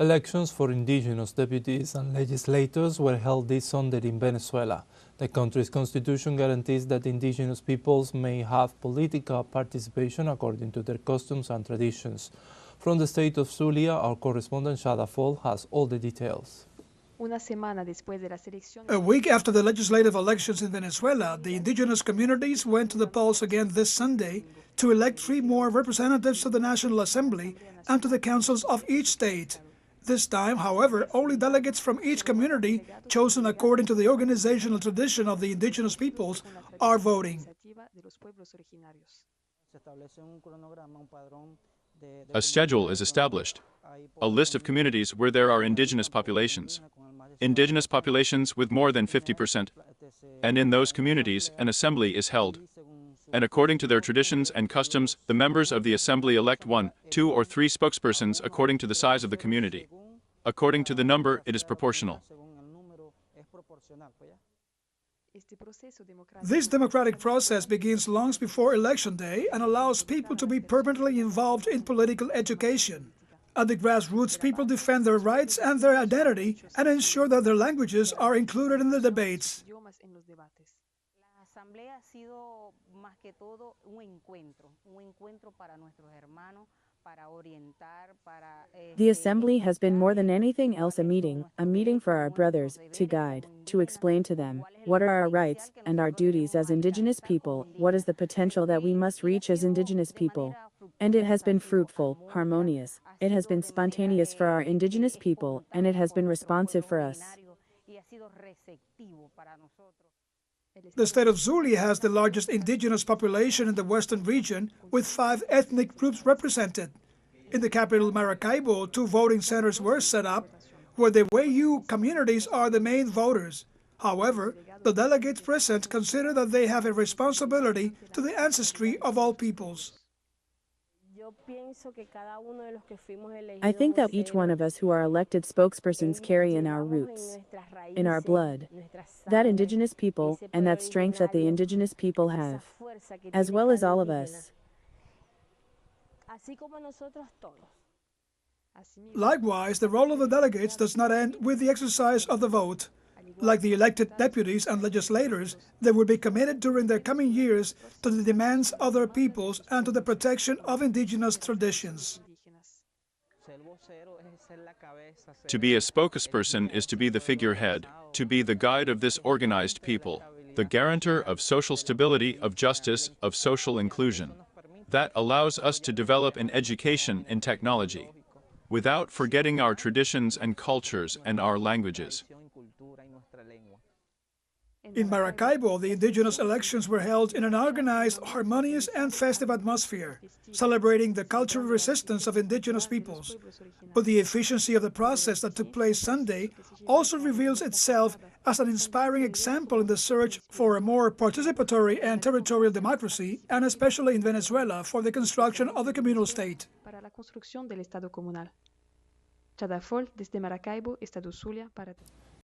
Elections for indigenous deputies and legislators were held this Sunday in Venezuela. The country's constitution guarantees that indigenous peoples may have political participation according to their customs and traditions. From the state of Zulia, our correspondent Cha Dafol has all the details. A week after the legislative elections in Venezuela, the indigenous communities went to the polls again this Sunday to elect 3 more representatives to the National Assembly and to the councils of each state. This time, however, only delegates from each community, chosen according to the organizational tradition of the indigenous peoples, are voting. A schedule is established, a list of communities where there are indigenous populations with more than 50%, and in those communities an assembly is held. And according to their traditions and customs, the members of the assembly elect 1, 2, or 3 spokespersons according to the size of the community. According to the number, it is proportional. This democratic process begins long before Election Day and allows people to be permanently involved in political education. At the grassroots, people defend their rights and their identity and ensure that their languages are included in the debates. The assembly has been more than anything else a meeting for our brothers, to guide, to explain to them what are our rights and our duties as indigenous people, what is the potential that we must reach as indigenous people. And it has been fruitful, harmonious, it has been spontaneous for our indigenous people, and it has been responsive for us. The state of Zulia has the largest indigenous population in the western region, with 5 ethnic groups represented. In the capital Maracaibo, 2 voting centers were set up, where the Wayu communities are the main voters. However, the delegates present consider that they have a responsibility to the ancestry of all peoples. I think that each one of us who are elected spokespersons carry in our roots, in our blood, that indigenous people and that strength that the indigenous people have, as well as all of us. Likewise, the role of the delegates does not end with the exercise of the vote. Like the elected deputies and legislators, they will be committed during their coming years to the demands of their peoples and to the protection of indigenous traditions. To be a spokesperson is to be the figurehead, to be the guide of this organized people, the guarantor of social stability, of justice, of social inclusion. That allows us to develop in education and technology, without forgetting our traditions and cultures and our languages. In Maracaibo, the indigenous elections were held in an organized, harmonious and festive atmosphere, celebrating the cultural resistance of indigenous peoples. But the efficiency of the process that took place Sunday also reveals itself as an inspiring example in the search for a more participatory and territorial democracy, and especially in Venezuela for the construction of the communal state. Cha Dafol, desde Maracaibo, Estado Zulia, para